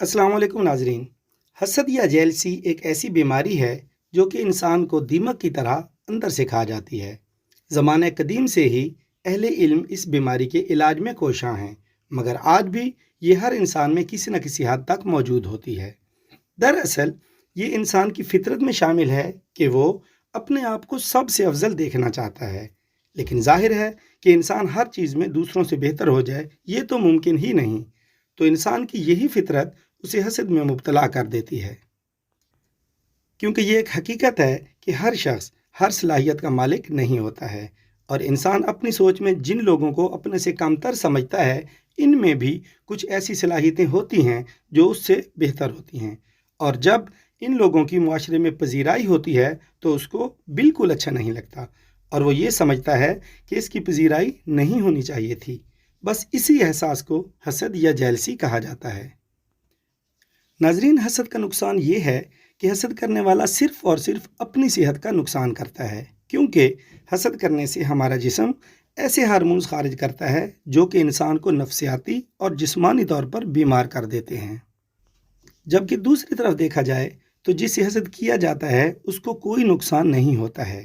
السلام علیکم ناظرین۔ حسد یا جیلسی ایک ایسی بیماری ہے جو کہ انسان کو دیمک کی طرح اندر سے کھا جاتی ہے۔ زمانہ قدیم سے ہی اہل علم اس بیماری کے علاج میں کوشاں ہیں، مگر آج بھی یہ ہر انسان میں کسی نہ کسی حد تک موجود ہوتی ہے۔ دراصل یہ انسان کی فطرت میں شامل ہے کہ وہ اپنے آپ کو سب سے افضل دیکھنا چاہتا ہے، لیکن ظاہر ہے کہ انسان ہر چیز میں دوسروں سے بہتر ہو جائے یہ تو ممکن ہی نہیں۔ تو انسان کی یہی فطرت اسے حسد میں مبتلا کر دیتی ہے، کیونکہ یہ ایک حقیقت ہے کہ ہر شخص ہر صلاحیت کا مالک نہیں ہوتا ہے، اور انسان اپنی سوچ میں جن لوگوں کو اپنے سے کم تر سمجھتا ہے ان میں بھی کچھ ایسی صلاحیتیں ہوتی ہیں جو اس سے بہتر ہوتی ہیں، اور جب ان لوگوں کی معاشرے میں پذیرائی ہوتی ہے تو اس کو بالکل اچھا نہیں لگتا، اور وہ یہ سمجھتا ہے کہ اس کی پذیرائی نہیں ہونی چاہیے تھی۔ بس اسی احساس کو حسد یا جیلسی کہا جاتا ہے۔ ناظرین، حسد کا نقصان یہ ہے کہ حسد کرنے والا صرف اور صرف اپنی صحت کا نقصان کرتا ہے، کیونکہ حسد کرنے سے ہمارا جسم ایسے ہارمونز خارج کرتا ہے جو کہ انسان کو نفسیاتی اور جسمانی طور پر بیمار کر دیتے ہیں۔ جبکہ دوسری طرف دیکھا جائے تو جسے حسد کیا جاتا ہے اس کو کوئی نقصان نہیں ہوتا ہے،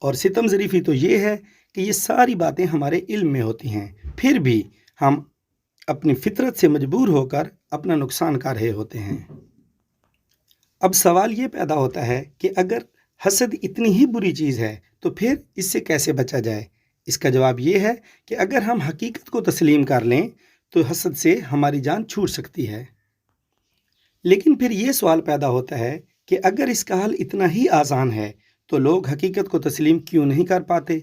اور ستم ظریفی تو یہ ہے کہ یہ ساری باتیں ہمارے علم میں ہوتی ہیں، پھر بھی ہم اپنی فطرت سے مجبور ہو کر اپنا نقصان کر رہے ہوتے ہیں۔ اب سوال یہ پیدا ہوتا ہے کہ اگر حسد اتنی ہی بری چیز ہے تو پھر اس سے کیسے بچا جائے؟ اس کا جواب یہ ہے کہ اگر ہم حقیقت کو تسلیم کر لیں تو حسد سے ہماری جان چھوٹ سکتی ہے۔ لیکن پھر یہ سوال پیدا ہوتا ہے کہ اگر اس کا حل اتنا ہی آسان ہے تو لوگ حقیقت کو تسلیم کیوں نہیں کر پاتے؟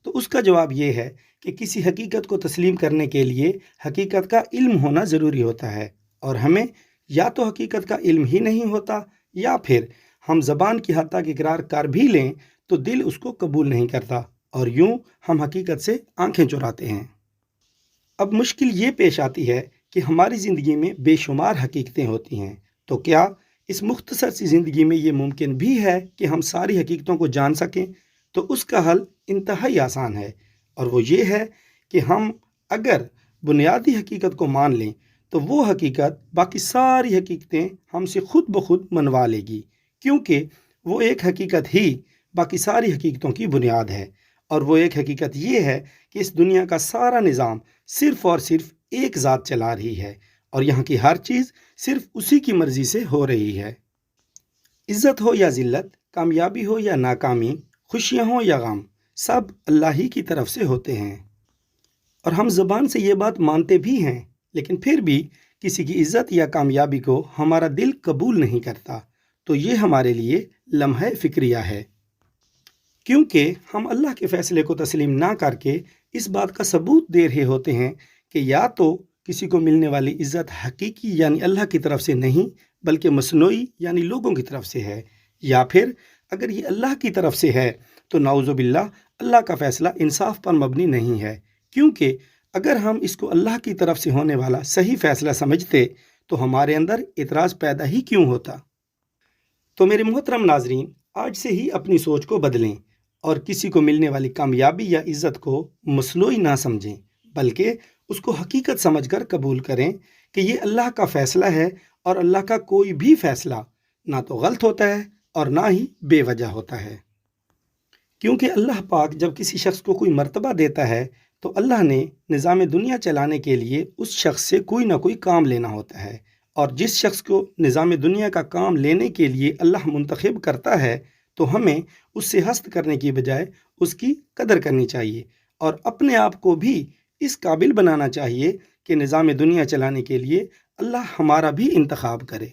تو اس کا جواب یہ ہے کہ کسی حقیقت کو تسلیم کرنے کے لیے حقیقت کا علم ہونا ضروری ہوتا ہے، اور ہمیں یا تو حقیقت کا علم ہی نہیں ہوتا، یا پھر ہم زبان کی حد تک اقرار کر بھی لیں تو دل اس کو قبول نہیں کرتا، اور یوں ہم حقیقت سے آنکھیں چراتے ہیں۔ اب مشکل یہ پیش آتی ہے کہ ہماری زندگی میں بے شمار حقیقتیں ہوتی ہیں، تو کیا اس مختصر سی زندگی میں یہ ممکن بھی ہے کہ ہم ساری حقیقتوں کو جان سکیں؟ تو اس کا حل انتہائی آسان ہے، اور وہ یہ ہے کہ ہم اگر بنیادی حقیقت کو مان لیں تو وہ حقیقت باقی ساری حقیقتیں ہم سے خود بخود منوا لے گی، کیونکہ وہ ایک حقیقت ہی باقی ساری حقیقتوں کی بنیاد ہے، اور وہ ایک حقیقت یہ ہے کہ اس دنیا کا سارا نظام صرف اور صرف ایک ذات چلا رہی ہے، اور یہاں کی ہر چیز صرف اسی کی مرضی سے ہو رہی ہے۔ عزت ہو یا ذلت، کامیابی ہو یا ناکامی، خوشیاں ہوں یا غم، سب اللہ ہی کی طرف سے ہوتے ہیں۔ اور ہم زبان سے یہ بات مانتے بھی ہیں، لیکن پھر بھی کسی کی عزت یا کامیابی کو ہمارا دل قبول نہیں کرتا، تو یہ ہمارے لیے لمحہ فکریہ ہے، کیونکہ ہم اللہ کے فیصلے کو تسلیم نہ کر کے اس بات کا ثبوت دے رہے ہوتے ہیں کہ یا تو کسی کو ملنے والی عزت حقیقی یعنی اللہ کی طرف سے نہیں بلکہ مصنوعی یعنی لوگوں کی طرف سے ہے، یا پھر اگر یہ اللہ کی طرف سے ہے تو نعوذ باللہ اللہ کا فیصلہ انصاف پر مبنی نہیں ہے، کیونکہ اگر ہم اس کو اللہ کی طرف سے ہونے والا صحیح فیصلہ سمجھتے تو ہمارے اندر اعتراض پیدا ہی کیوں ہوتا؟ تو میرے محترم ناظرین، آج سے ہی اپنی سوچ کو بدلیں اور کسی کو ملنے والی کامیابی یا عزت کو مصنوعی نہ سمجھیں، بلکہ اس کو حقیقت سمجھ کر قبول کریں کہ یہ اللہ کا فیصلہ ہے، اور اللہ کا کوئی بھی فیصلہ نہ تو غلط ہوتا ہے اور نہ ہی بے وجہ ہوتا ہے، کیونکہ اللہ پاک جب کسی شخص کو کوئی مرتبہ دیتا ہے تو اللہ نے نظام دنیا چلانے کے لیے اس شخص سے کوئی نہ کوئی کام لینا ہوتا ہے، اور جس شخص کو نظام دنیا کا کام لینے کے لیے اللہ منتخب کرتا ہے تو ہمیں اس سے حسد کرنے کی بجائے اس کی قدر کرنی چاہیے، اور اپنے آپ کو بھی اس قابل بنانا چاہیے کہ نظام دنیا چلانے کے لیے اللہ ہمارا بھی انتخاب کرے۔